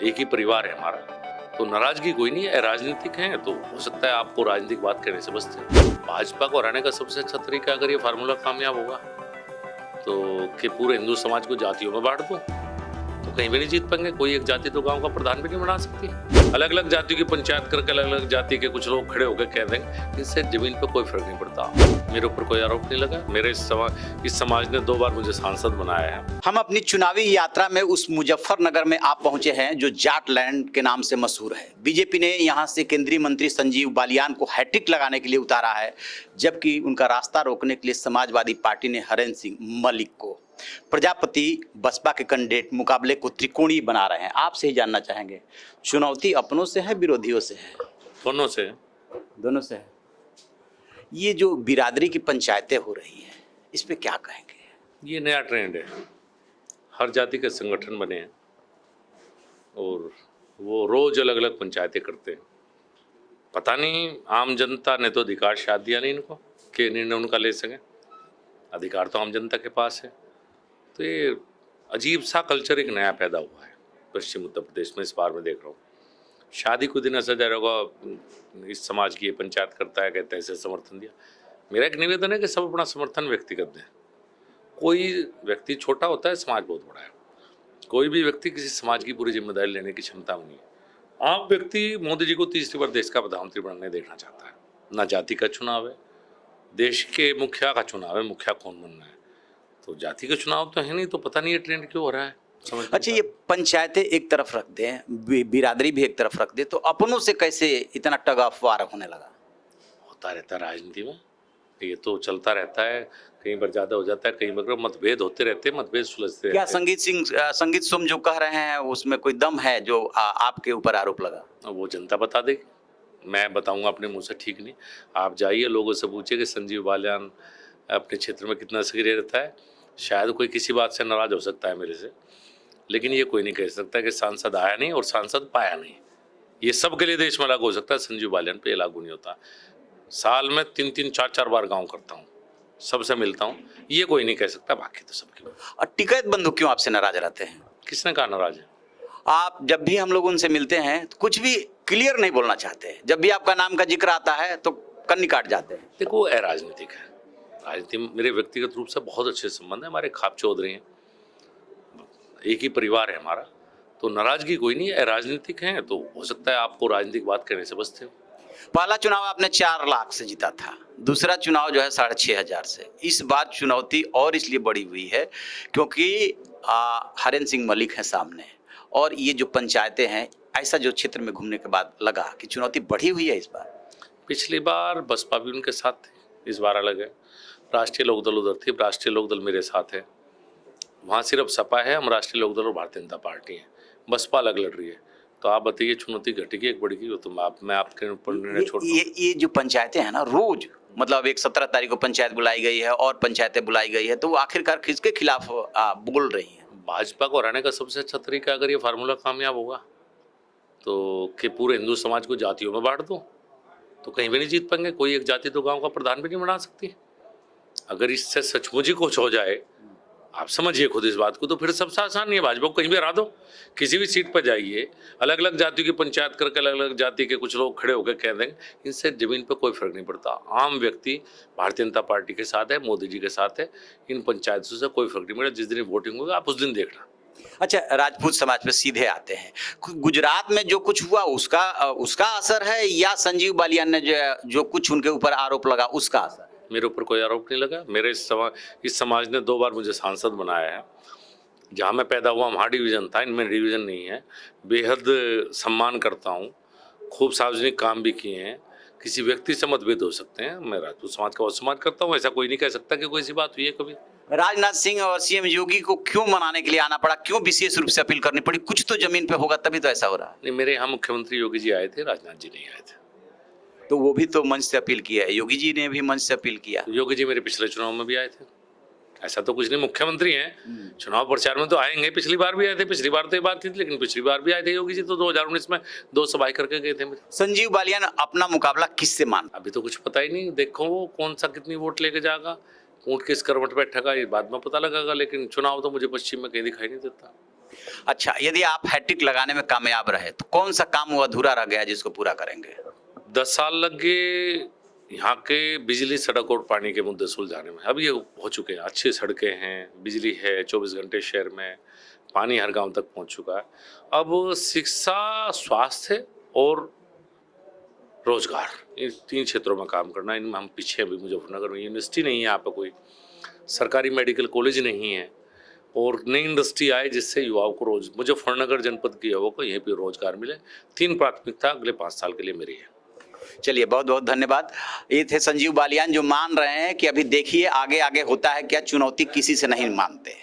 एक ही परिवार है हमारा, तो नाराजगी कोई नहीं है। राजनीतिक हैं तो हो सकता है आपको राजनीतिक बात कहने से बचते हैं। भाजपा को हराने का सबसे अच्छा तरीका, अगर ये फार्मूला कामयाब होगा तो कि पूरे हिंदू समाज को जातियों में बांट दो, तो कहीं भी नहीं जीत पाएंगे। कोई एक जाति तो गांव का प्रधान भी नहीं बना सकती। अलग अलग जातियों की पंचायत करके अलग अलग जाति के कुछ लोग खड़े होकर कह देंगे, इससे जमीन पर कोई फर्क नहीं पड़ता। मेरे ऊपर कोई आरोप नहीं लगा। मेरे इस समाज ने 2 बार मुझे सांसद बनाया है। हम अपनी चुनावी यात्रा में उस मुजफ्फरनगर में आप पहुंचे हैं जो जाट लैंड के नाम से मशहूर है। बीजेपी ने यहां से केंद्रीय मंत्री संजीव बालियान को हैट्रिक लगाने के लिए उतारा है, जबकि उनका रास्ता रोकने के लिए समाजवादी पार्टी ने हरेंद्र सिंह मलिक को प्रजापति बसपा के कैंडिडेट मुकाबले को त्रिकोणीय बना रहे हैं। आपसे ही जानना चाहेंगे, चुनौती अपनों से है, विरोधियों से है? दोनों से। दोनों से है। ये जो बिरादरी की पंचायतें हो रही हैं, इस पे क्या कहेंगे? ये नया ट्रेंड है। हर जाति के संगठन बने हैं और वो रोज अलग अलग पंचायतें करते हैं। पता नहीं आम जनता ने तो अधिकार शायद दिया नहीं इनको कि निर्णय उनका ले सकें। अधिकार तो आम जनता के पास है। तो ये अजीब सा कल्चर एक नया पैदा हुआ है पश्चिम उत्तर प्रदेश में। इस बार मैं देख रहा हूँ शादी को दिन ऐसा जा रहा होगा, इस समाज की ये पंचायत करता है, कहते हैं ऐसे समर्थन दिया। मेरा एक निवेदन है कि सब अपना समर्थन व्यक्तिगत दें। कोई व्यक्ति छोटा होता है, समाज बहुत बड़ा है। कोई भी व्यक्ति किसी समाज की पूरी जिम्मेदारी लेने की क्षमता में नहीं है। आम व्यक्ति मोदी जी को तीसरी बार देश का प्रधानमंत्री बनने देखना चाहता है। ना जाति का चुनाव है, देश के मुखिया का चुनाव है, मुखिया कौन बनना है। तो जाति का चुनाव तो है नहीं, तो पता नहीं ये ट्रेंड क्यों हो रहा है। अच्छा, ये पंचायतें एक तरफ रख दें, बिरादरी भी एक तरफ रख दे, तो अपनों से कैसे इतना टग ऑफ वार होने लगा? होता रहता है राजनीति में, ये तो चलता रहता है। कहीं पर ज्यादा हो जाता है, कहीं पर मतभेद होते रहते हैं, मतभेद सुलझते क्या रहते हैं। संगीत सोम जो कह रहे हैं उसमें कोई दम है जो आपके ऊपर आरोप लगा? वो जनता बता देगी, मैं बताऊंगा अपने मुंह से ठीक नहीं। आप जाइए, लोगों से पूछिए कि संजीव बालियान अपने क्षेत्र में कितना सक्रिय रहता है। शायद कोई किसी बात से नाराज हो सकता है मेरे से, लेकिन ये कोई नहीं कह सकता कि सांसद आया नहीं और सांसद पाया नहीं। ये सबके लिए देश में लागू हो सकता है, संजीव बालियान पे लागू नहीं होता। साल में 3-3, 4-4 बार गांव करता हूँ, सबसे मिलता हूँ, ये कोई नहीं कह सकता। बाकी तो सबके। और टिकैत बंधु क्यों आपसे नाराज रहते हैं? किसने कहा नाराज है? आप जब भी हम लोग उनसे मिलते हैं तो कुछ भी क्लियर नहीं बोलना चाहते। जब भी आपका नाम का जिक्र आता है तो कन्नी काट जाते हैं। देखो, राजनीतिक है। राजनीति में मेरे व्यक्तिगत रूप से बहुत अच्छे संबंध है। हमारे खाप चौधरी हैं, एक ही परिवार है हमारा, तो नाराजगी कोई नहीं है। राजनीतिक हैं तो हो सकता है आपको राजनीतिक बात कहने से बचते हो। पहला चुनाव आपने 4 लाख से जीता था, दूसरा चुनाव जो है 6,500 से। इस बार चुनौती और इसलिए बड़ी हुई है क्योंकि हरेंद्र सिंह मलिक हैं सामने, और ये जो पंचायतें हैं, ऐसा जो क्षेत्र में घूमने के बाद लगा कि चुनौती बढ़ी हुई है इस बार। पिछली बार बसपा भी उनके साथ थे, इस बार अलग है। राष्ट्रीय लोकदल उधर थी, राष्ट्रीय लोकदल मेरे साथ है। वहाँ सिर्फ सपा है, हम राष्ट्रीय लोकदल और भारतीय जनता पार्टी है। बसपा अलग लड़ रही है। तो आप बताइए, चुनौती घटेगी एक बढ़ेगी? तो मैं आपके ऊपर निर्णय छोड़ दूं। ये जो पंचायतें हैं ना, रोज मतलब एक 17 तारीख को पंचायत बुलाई गई है और पंचायतें बुलाई गई है, तो वो आखिरकार किसके खिलाफ बोल रही हैं? भाजपा को हराने का सबसे अच्छा तरीका, अगर ये फार्मूला कामयाब होगा तो कि पूरे हिंदू समाज को जातियों में बांट दो, तो कहीं भी नहीं जीत पाएंगे। कोई एक जाति तो गांव का प्रधान भी नहीं बना सकती। अगर इससे सचमुच ही कुछ हो जाए, आप समझिए खुद इस बात को, तो फिर सबसे आसान नहीं है। भाजपा को कहीं भी हरा दो, किसी भी सीट पर जाइए, अलग अलग जातियों की पंचायत करके अलग अलग जाति के कुछ लोग खड़े होकर कह देंगे, इनसे जमीन पर कोई फर्क नहीं पड़ता। आम व्यक्ति भारतीय जनता पार्टी के साथ है, मोदी जी के साथ है। इन पंचायतों से कोई फर्क नहीं पड़ेगा। जिस दिन वोटिंग होगा आप उस दिन देखना। अच्छा, राजपूत समाज पे सीधे आते हैं। गुजरात में जो कुछ हुआ उसका असर है, या संजीव बालियान ने जो कुछ उनके ऊपर आरोप लगा उसका असर? मेरे ऊपर कोई आरोप नहीं लगा। मेरे इस समाज ने 2 बार मुझे सांसद बनाया है। जहाँ मैं पैदा हुआ वहाँ डिवीज़न था, इनमें डिवीज़न नहीं है। बेहद सम्मान करता हूँ, खूब सार्वजनिक काम भी किए हैं। किसी व्यक्ति से मतभेद हो सकते हैं, मैं राजपूत समाज का सम्मान करता हूँ। ऐसा कोई नहीं कह सकता कि कोई ऐसी बात हुई है कभी। राजनाथ सिंह और सीएम योगी को क्यों मनाने के लिए आना पड़ा? क्यों विशेष रूप से अपील करनी पड़ी? कुछ तो जमीन पे होगा, तभी तो ऐसा हो रहा है। नहीं, मेरे यहाँ मुख्यमंत्री योगी जी आए थे, राजनाथ जी नहीं आए थे। तो वो भी तो मंच से अपील किया है, योगी जी ने भी मंच से अपील किया। योगी जी मेरे पिछले चुनाव में भी आए थे। ऐसा तो कुछ नहीं, मुख्यमंत्री हैं, चुनाव प्रचार में तो आएंगे। पिछली बार भी आए थे, पिछली बार तो ये बात थी, लेकिन पिछली बार भी आए थे योगी जी, तो 2019 में 2 सभाएं करके गए थे मेरे। संजीव बालियान अपना मुकाबला किससे मान? अभी तो कुछ पता ही नहीं। देखो वो कौन सा कितनी वोट लेके जाएगा, ऊँट किस करवट बैठेगा, ये बाद में पता लगेगा। लेकिन चुनाव तो मुझे पश्चिम में कहीं दिखाई नहीं देता। अच्छा, यदि आप हैट्रिक लगाने में कामयाब रहे तो कौन सा काम वो अधूरा रह गया जिसको पूरा करेंगे? 10 साल लग गए यहाँ के बिजली, सड़क और पानी के मुद्दे सुलझाने में। अब ये हो चुके हैं, अच्छी सड़कें हैं, बिजली है 24 घंटे शहर में, पानी हर गांव तक पहुंच चुका है। अब शिक्षा, स्वास्थ्य और रोजगार, इन 3 क्षेत्रों में काम करना, इनमें हम पीछे हैं। अभी मुजफ्फरनगर में यूनिवर्सिटी नहीं है, यहाँ पे कोई सरकारी मेडिकल कॉलेज नहीं है, और नई इंडस्ट्री आए जिससे युवाओं को मुजफ्फरनगर जनपद के युवाओं को यहीं पे रोजगार मिले। 3 प्राथमिकता अगले 5 साल के लिए मेरी है। चलिए, बहुत बहुत धन्यवाद। ये थे संजीव बालियान, जो मान रहे हैं कि अभी देखिए आगे आगे होता है क्या, चुनौती किसी से नहीं मानते।